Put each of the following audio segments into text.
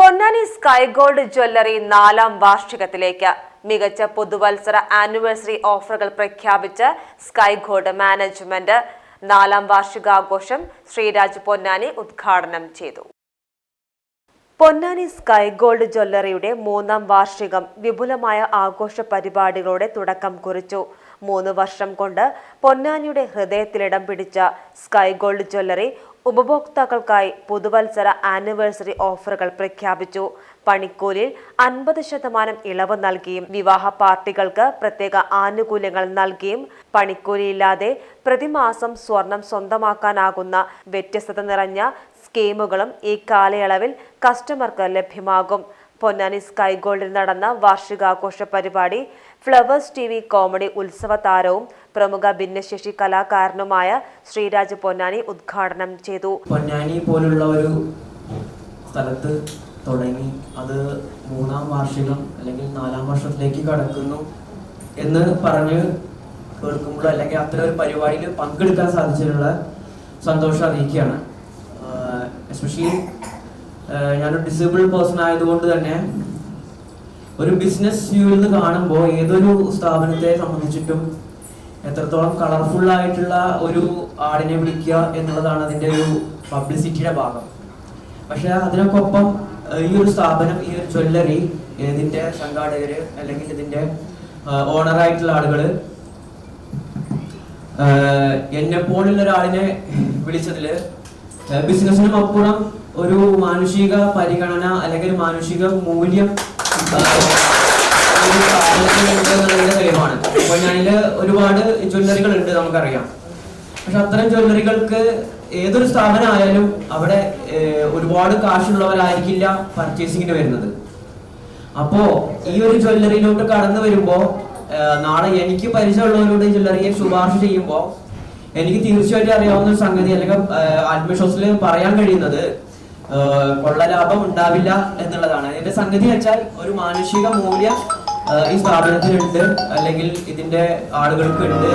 Ponnani sky gold jewellery 4ാം വാർഷികത്തിലേക്ക് മികച്ച പുതുവത്സര ആനിവേഴ്സറി ഓഫറുകൾ പ്രഖ്യാപിച്ച് സ്കൈ ഗോൾഡ് മാനേജ്മെന്റ് 4ാം വാർഷികാഘോഷം ശ്രീരാജ് പൊന്നാനി ഉദ്ഘാടനം ചെയ്തു. പൊന്നാനി സ്കൈ ഗോൾഡ് ജ്വല്ലറിയുടെ 3ാം വാർഷികം വിപുലമായ ആഘോഷ പരിപാടികളോടെ തുടക്കം കുറിച്ചു. 3 വർഷം കൊണ്ട് പൊന്നാനിയുടെ ഹൃദയത്തിലിടം പിടിച്ച സ്കൈ ഗോൾഡ് ജ്വല്ലറി ഉപഭോക്താക്കൾക്കായി പുതുവത്സര ആനിവേഴ്സറി ഓഫറുകൾ പ്രഖ്യാപിച്ചു. പണിക്കൂലിയിൽ 50% ഇളവ് നൽകിയും വിവാഹ പാർട്ടികൾക്ക് പ്രത്യേക ആനുകൂല്യങ്ങൾ നൽകിയും പണിക്കൂലിയില്ലാതെ പ്രതിമാസം സ്വർണം സ്വന്തമാക്കാനാകുന്ന വ്യത്യസ്തത നിറഞ്ഞ സ്കീമുകളും ഈ കാലയളവിൽ കസ്റ്റമർക്ക് ലഭ്യമാകും. പൊന്നാനി സ്കൈ ഗോൾഡിൽ നടന്ന വാർഷികാഘോഷ പരിപാടി ഫ്ലവേഴ്സ് TV കോമഡി ഉത്സവ താരവും പ്രമുഖ ഭിന്നശേഷി കലാകാരനുമായ ശ്രീരാജ് പൊന്നാനി ഉദ്ഘാടനം ചെയ്തു. പൊന്നാനി പോലുള്ള ഒരു സ്ഥലത്ത് തുടങ്ങി അത് 3ാം വാർഷികം അല്ലെങ്കിൽ 4ാം വർഷത്തിലേക്ക് കടക്കുന്നു എന്ന് പറഞ്ഞ് കേൾക്കുമ്പോൾ അല്ലെങ്കിൽ അത്തരം ഒരു പരിപാടിയിൽ പങ്കെടുക്കാൻ സാധിച്ചിട്ടുള്ള സന്തോഷം അറിയിക്കുകയാണ്. എസ്പെഷ്യലി ഞാനൊരു ഡിസേബിൾ പേഴ്സൺ ആയതുകൊണ്ട് തന്നെ ഒരു ബിസിനസ് വ്യൂവിൽ നിന്ന് കാണുമ്പോൾ ഏതൊരു സ്ഥാപനത്തെ സംബന്ധിച്ചിട്ടും എത്രത്തോളം കളർഫുൾ ആയിട്ടുള്ള ഒരു ആടിനെ വിളിക്കുക എന്നുള്ളതാണ് അതിൻ്റെ ഒരു പബ്ലിസിറ്റിയുടെ ഭാഗം. പക്ഷെ അതിനൊപ്പം ഈ ഒരു സ്ഥാപനം, ഈ ഒരു ജ്വല്ലറി, ഇതിന്റെ സംഘാടകര് അല്ലെങ്കിൽ ഇതിന്റെ ഓണറായിട്ടുള്ള ആളുകള് എന്നെ പോലുള്ള ഒരാളിനെ വിളിച്ചതില് ബിസിനസിനും അപ്പുറം ഒരു മാനുഷിക പരിഗണന അല്ലെങ്കിൽ മാനുഷിക മൂല്യം തെളിവാണ്. പൊന്നാനിയില് ഒരുപാട് ജ്വല്ലറികൾ ഉണ്ട്, നമുക്കറിയാം. പക്ഷെ അത്തരം ജ്വല്ലറികൾക്ക് ഏതൊരു സ്ഥാപനം ആയാലും അവിടെ ഒരുപാട് കാശുള്ളവരായിരിക്കില്ല പർച്ചേസിങ്ങിന് വരുന്നത്. അപ്പോ ഈ ഒരു ജ്വല്ലറിയിലോട്ട് കടന്നു വരുമ്പോ നാളെ എനിക്ക് പരിചയമുള്ളവരോട് ജ്വല്ലറിയെ ശുപാർശ ചെയ്യുമ്പോ എനിക്ക് തീർച്ചയായിട്ടും അറിയാവുന്ന ഒരു സംഗതി അല്ലെങ്കിൽ ആത്മവിശ്വാസത്തിൽ പറയാൻ കഴിയുന്നത് കൊള്ള ലാഭം ഉണ്ടാവില്ല എന്നുള്ളതാണ്. ഇതിന്റെ സംഗതി വെച്ചാൽ ഒരു മാനുഷിക മൂല്യം ഈ സ്ഥാപനത്തിനുണ്ട് അല്ലെങ്കിൽ ഇതിന്റെ ആളുകൾക്ക് ഉണ്ട്.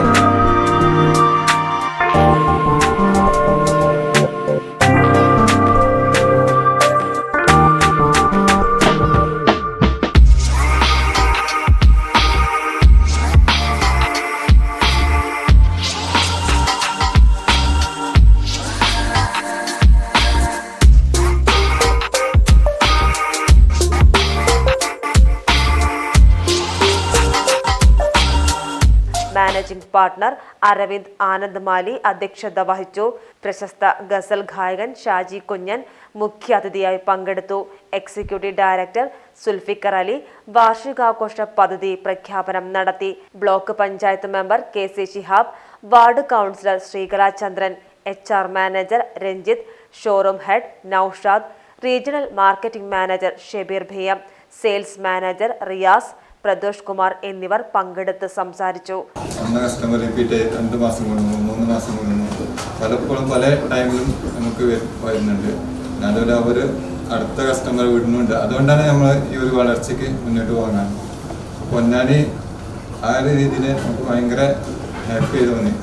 മാനേജിംഗ് പാർട്ണർ അരവിന്ദ് ആനന്ദ് മാലി അധ്യക്ഷത വഹിച്ചു. പ്രശസ്ത ഗസൽ ഗായകൻ ഷാജി കുഞ്ഞൻ മുഖ്യാതിഥിയായി പങ്കെടുത്തു. എക്സിക്യൂട്ടീവ് ഡയറക്ടർ സുൽഫിക്കർ അലി വാർഷികാഘോഷ പദ്ധതി പ്രഖ്യാപനം നടത്തി. Block panchayat member KC Shihab, ward councillor Sreekala Chandran, HR manager Ranjith, showroom head Noushad, regional marketing manager Shebeer ഭയ്യം, സെയിൽസ് മാനേജർ റിയാസ്, പ്രദോഷ് കുമാർ എന്നിവർ പങ്കെടുത്ത് സംസാരിച്ചു. കസ്റ്റമർ റിപ്പീറ്റ് 2 മാസം കൊണ്ടു 3 മാസം കൊണ്ടു പലപ്പോഴും പല ടൈമിലും നമുക്ക് വരുന്നുണ്ട്. അതുപോലെ അവർ അടുത്ത കസ്റ്റമർ വിടുന്നുണ്ട്. അതുകൊണ്ടാണ് നമ്മൾ ഈ ഒരു വളർച്ചയ്ക്ക് മുന്നോട്ട് പോകാൻ. പൊന്നാനി ആ ഒരു രീതിയിൽ നമുക്ക് ഭയങ്കര ഹാപ്പി തോന്നി.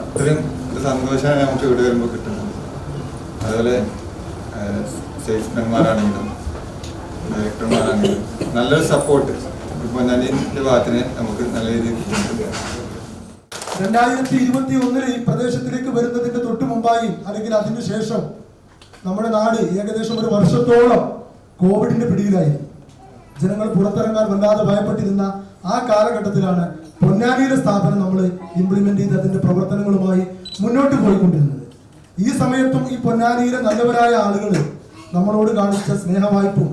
അത്രയും സന്തോഷമാണ് നമുക്ക് ഇവിടെ വരുമ്പോൾ കിട്ടുന്നത്. അതുപോലെ സെയിൽസ്മാൻമാരാണെങ്കിലും ഡയറക്ടർമാരാണെങ്കിലും നല്ലൊരു സപ്പോർട്ട് പൊന്നാനിയുടെ ഭാഗത്തിന് നമുക്ക് നല്ല രീതിയിൽ 2021 ഈ പ്രദേശത്തിലേക്ക് വരുന്നതിന്റെ തൊട്ട് മുമ്പായി അല്ലെങ്കിൽ അതിന് ശേഷം നമ്മുടെ നാട് ഏകദേശം 1 വർഷത്തോളം കോവിഡിന്റെ പിടിയിലായി. ജനങ്ങൾ പുറത്തിറങ്ങാൻ വല്ലാതെ ഭയപ്പെട്ടിരുന്ന ആ കാലഘട്ടത്തിലാണ് പൊന്നാനിയിലെ സ്ഥാപനം നമ്മൾ ഇംപ്ലിമെന്റ് ചെയ്ത് അതിന്റെ പ്രവർത്തനങ്ങളുമായി മുന്നോട്ട് പോയിക്കൊണ്ടിരുന്നത്. ഈ സമയത്തും ഈ പൊന്നാനിയിലെ നല്ലവരായ ആളുകൾ നമ്മളോട് കാണിച്ച സ്നേഹവായ്പും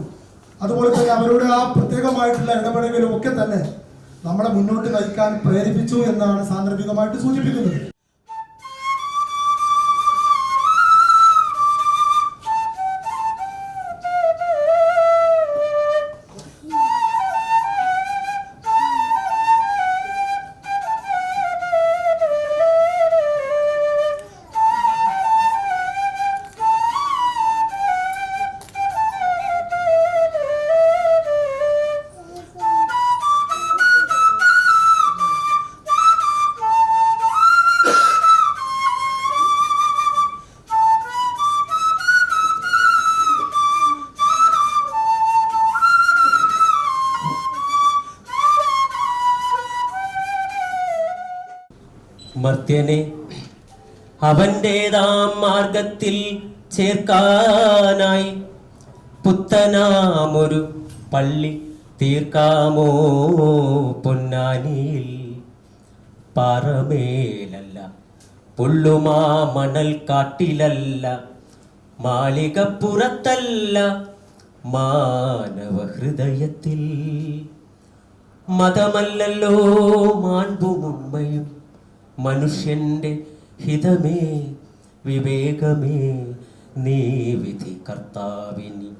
അതുപോലെ തന്നെ അവരുടെ ആ പ്രത്യേകമായിട്ടുള്ള ഇടപെടലുകളും ഒക്കെ തന്നെ നമ്മളെ മുന്നോട്ട് നയിക്കാൻ പ്രേരിപ്പിച്ചു എന്നാണ് സാന്ദർഭികമായിട്ട് സൂചിപ്പിക്കുന്നത്. മർത്യനെ അവൻ്റെതാം മാർഗത്തിൽ ചേർക്കാനായി പുത്തനാമൊരു പള്ളി തീർക്കാമോ പൊന്നാനിയിൽ? പാറമേലല്ല, പുള്ളുമാ മണൽ കാട്ടിലല്ല, മാളികപ്പുറത്തല്ല, മാനവ ഹൃദയത്തിൽ. മതമല്ലല്ലോ മാൺപും ഉമ്മയും, മനുഷ്യന്റെ ഹിതമേ വിവേകമേ നീ വിധി കർത്താവിനി.